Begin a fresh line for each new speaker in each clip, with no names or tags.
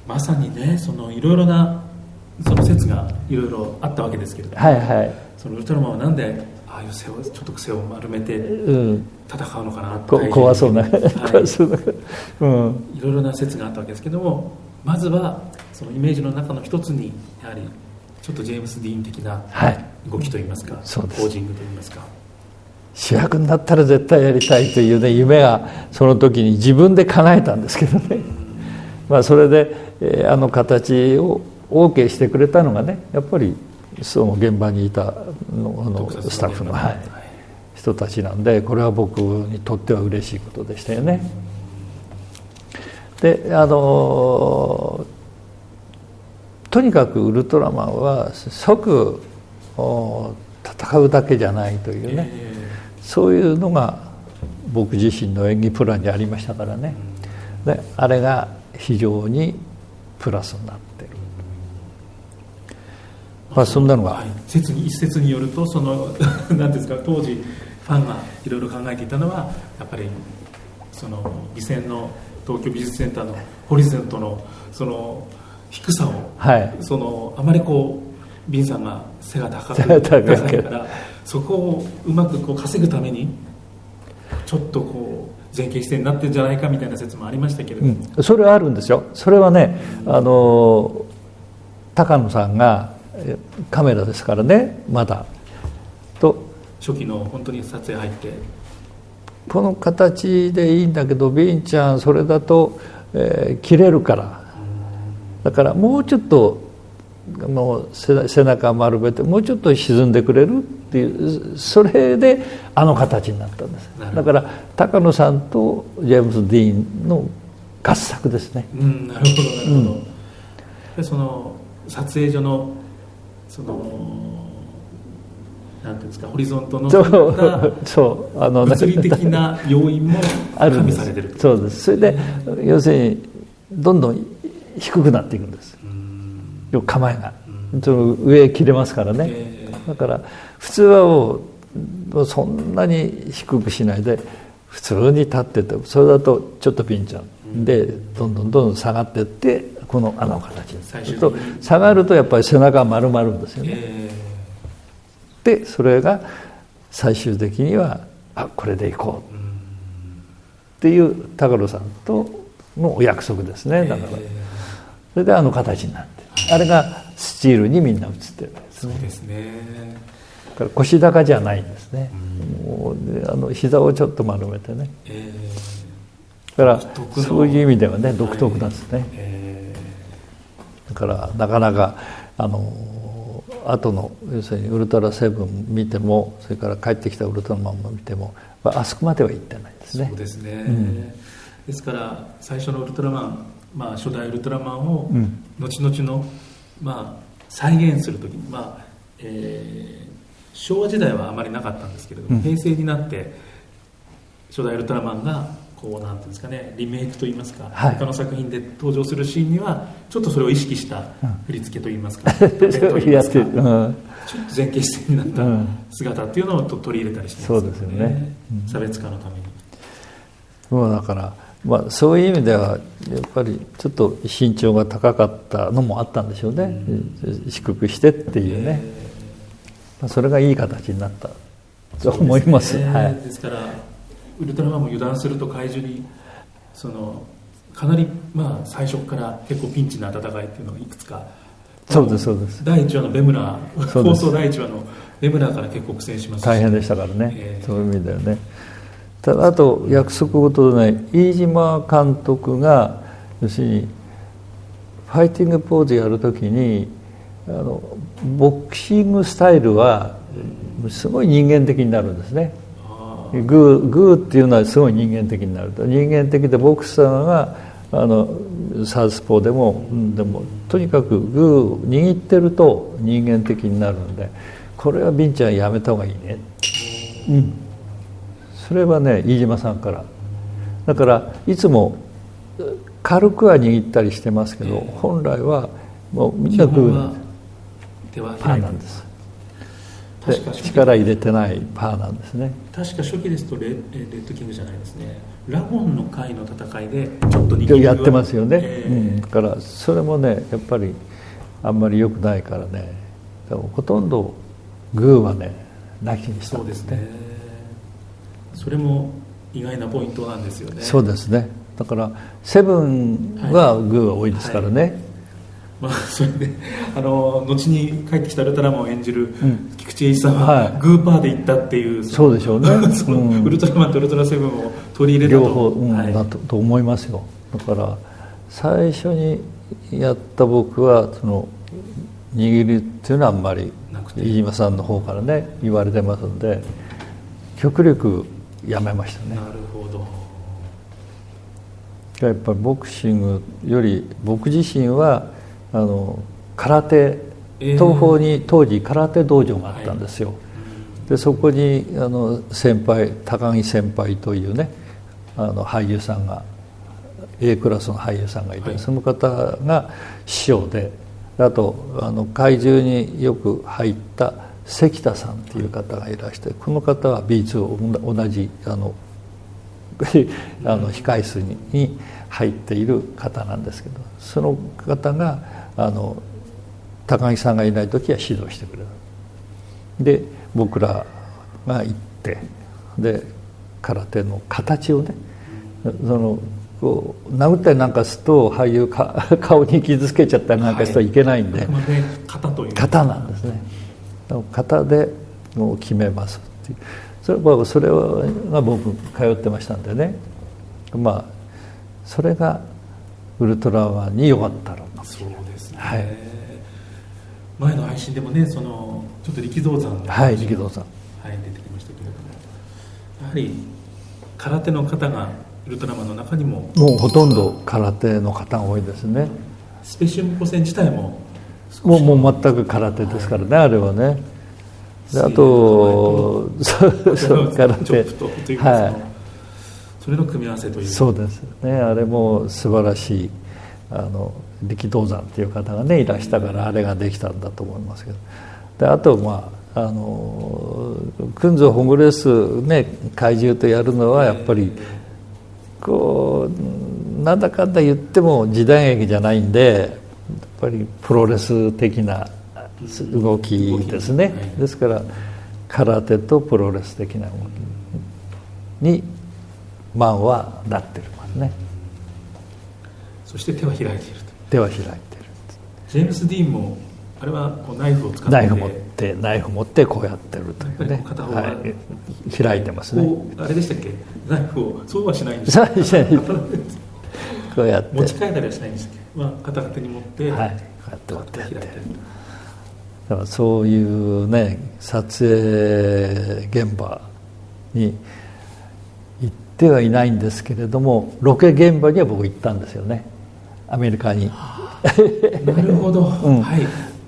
まさにね、そのいろいろなその説がいろいろあったわけですけれども、
はいはい、
そのウルトラマンはなんでああいうちょっと癖を丸めて戦うのかなと、
怖そうな、はい、
いろいろな説があったわけですけども、まずはそのイメージの中の一つにやはりちょっとジェームス・ディーン的な動きといいますか、ポージングといいますか、
主役になったら絶対やりたいというね、夢がその時に自分で叶えたんですけどね、それで、あの形を OK してくれたのがね、やっぱりその現場にいたスタッフの、人たちなんで、これは僕にとっては嬉しいことでしたよね。でとにかくウルトラマンは即戦うだけじゃないというね、そういうのが僕自身の演技プランにありましたからね。であれが非常にプラスになってる、そんなのが、
一説によると、その何ですか、当時ファンがいろいろ考えていたのは、やっぱりその備前の東京美術センターのホリゾントのその低さを、そのあまりビンさんが背が高いからそこをうまく稼ぐためにちょっと前傾姿勢になってるんじゃないかみたいな説もありましたけれども、
それはあるんですよ。それはね、高野さんがカメラですからね、まだと
初期の本当に撮影入って
この形でいいんだけど、ビンちゃんそれだと、切れるから、だからもうちょっと背中丸めてもうちょっと沈んでくれるっていう、それであの形になったんです。だから高野さんとジェームス・ディーンの合作ですね。
なるほどなるほど。でその撮影所のそのなんていうんですか、ホリゾントの物理的な要因も加味されてる。
そうです。それで要するにどんどん低くなっていくんです。構えが上へ切れますからね。だから普通はもうそんなに低くしないで普通に立ってて、それだとちょっとピンちゃんでどんどん下がっていって、このあの形にすると、下がるとやっぱり背中が丸まるんですよね。でそれが最終的にはこれでいこうっていう高野さんとのお約束ですね。だからそれであの形になって、あれがスチールにみんな映ってるんですね。
そうですね。
だから腰高じゃないんですね。もう膝をちょっと丸めてね。だからそういう意味ではね、独特なんですね。だからなかなか後の要するにウルトラセブン見ても、それから帰ってきたウルトラマンも見ても、あそこまでは行ってないですね。
そうですね。ですから最初のウルトラマン、初代ウルトラマンを後々の、再現するときに、昭和時代はあまりなかったんですけれども、平成になって初代ウルトラマンがなんていうんですかね、リメイクといいますか、他の作品で登場するシーンにはちょっとそれを意識した振り付けといいますか、ちょっと前傾姿勢になった姿っていうのを取り入れたりしてますよね。そうですよね。差別化のために。
もうだからそういう意味ではやっぱりちょっと身長が高かったのもあったんでしょうね。低くしてっていうね、それがいい形になったと思います。
ですからウルトラマンも油断すると怪獣にかなり最初から結構ピンチな戦いっていうのがいくつか。
そうですそうです。
第1話のベムラー、放送第1話のベムラーから結構苦戦しますし、
大変でしたからね、そういう意味だよね。ただあと約束事でね、飯島監督が要するにファイティングポーズやるときにボクシングスタイルはすごい人間的になるんですね。グーっていうのはすごい人間的になると、人間的でボクサーがサウスポーでもとにかくグー握ってると人間的になるんで、これはビンちゃんやめた方がいいね、それはね飯島さんから。だからいつも軽くは握ったりしてますけど、本来はもうみんなグーパーなんです。力入れてないパーなんですね。
確か初期ですとレッドキングじゃないですね、ラゴンの会の戦いでちょっと握り
やってますよね、だからそれもねやっぱりあんまり良くないからね、ほとんどグーはねなきにしたんですね。
そうですね、それも意外なポイントなんですよね。
そうですね、だからセブンはグーが多いですからね、
まあ、それで後に帰ってきたウルトラマンを演じる菊池英一さんは、グーパーで行ったっていう、
そうでしょうね
ウルトラマンとウルトラセブンを取り入れたと
両方、だと思いますよ。だから最初にやった僕はその握りっていうのはあんまり飯島さんの方からね言われてますので極力やめましたね。
なるほど。
やっぱりボクシングより僕自身は空手、東宝に当時空手道場があったんですよ、でそこに先輩高木先輩というね俳優さんが A クラスの俳優さんがいて、その方が師匠で、あと怪獣によく入った関田さんっていう方がいらして、この方は B2 同じ控室に入っている方なんですけど、その方が高木さんがいない時は指導してくれる。で僕らが行ってで空手の形をねこう殴ったりなんかすると俳優顔に傷つけちゃったりなんかするといけないんで、型なんですね。型でもう決めますっていう、それが僕通ってましたんでね、まあそれがウルトラマンに良かったろうと。
そうですね、前の配信でもねちょっと力道山の
力道山
出てきましたけれども、やはり空手の方がウルトラマンの中にも
うほとんど空手の方が多いですね。
スペシウム光線自体も
もう全く空手ですからね、あれはね。であと空手
それの組み合わせという。
そうですね、あれも素晴らしい力道山っていう方がねいらしたからあれができたんだと思いますけど、であとクンゾーホグレスね怪獣とやるのはやっぱりこうなんだかんだ言っても時代劇じゃないんで、やっぱりプロレス的な動きですね。ですから空手とプロレス的な動きにマンはなってるますね。
そして手は開いていると。
手は開いてる。
ジェームス・ディーンもあれはこうナイフを使って
ナイフ持ってこうやってるというね、
片方は
開いてますね。
あれでしたっけ、ナイフをそうはしないんですか。
こうやって
持ち替えたりはしないんですけど、片手に持って、
こうやって持ってやってる。だからそういうね撮影現場に行ってはいないんですけれども、ロケ現場には僕行ったんですよね、アメリカに。
なるほど、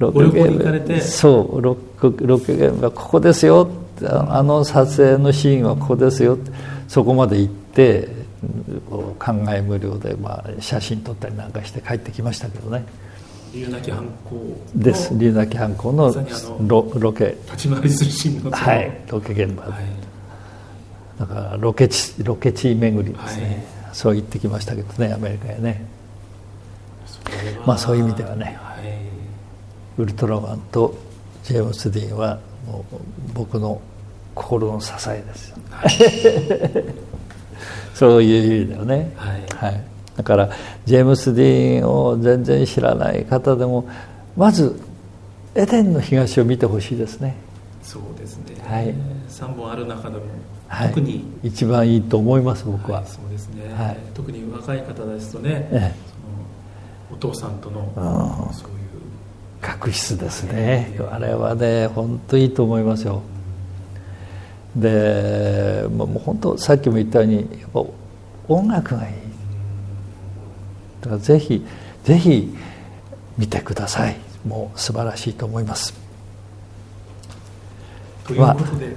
ご旅行に行かれて。
そうロケ現場ここですよ、撮影のシーンはここですよ、そこまで行って考え無料で、写真撮ったりなんかして帰ってきましたけどね。
竜なき犯行
です。竜なき犯行のロケ、
立ち回りするシーンの
ロケ現場で、だからロケ地巡りですね、そう言ってきましたけどね、アメリカへね。そういう意味ではね、ウルトラマンとジェームス・ディーンはもう僕の心の支えですよ、そういう意味ではね、だからジェームス・ディーンを全然知らない方でもまずエデンの東を見てほしいですね。
そうですね、3本ある中でも特に
一番いいと思います、僕は。
そうですね、特に若い方ですとね、お父さんとのそういう
確執ですね、あれはね本当いいと思いますよ。でもう本当さっきも言ったようにやっぱ音楽がいい、だからぜひ見てください。もう素晴らしいと思います。
ということで、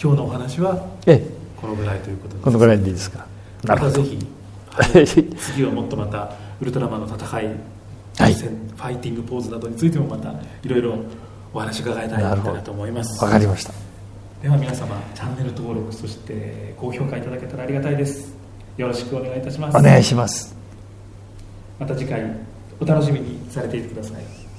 今日のお話はこのぐらいということです。
このぐらいでいいですか。
またぜひ、次はもっとまたウルトラマンの戦い、ファイティングポーズなどについてもまたいろいろお話伺いたいなと思います。
わかりました。
では皆様チャンネル登録そして高評価いただけたらありがたいです。よろしくお願いいたします。
お願いします。
また次回お楽しみにされていてください。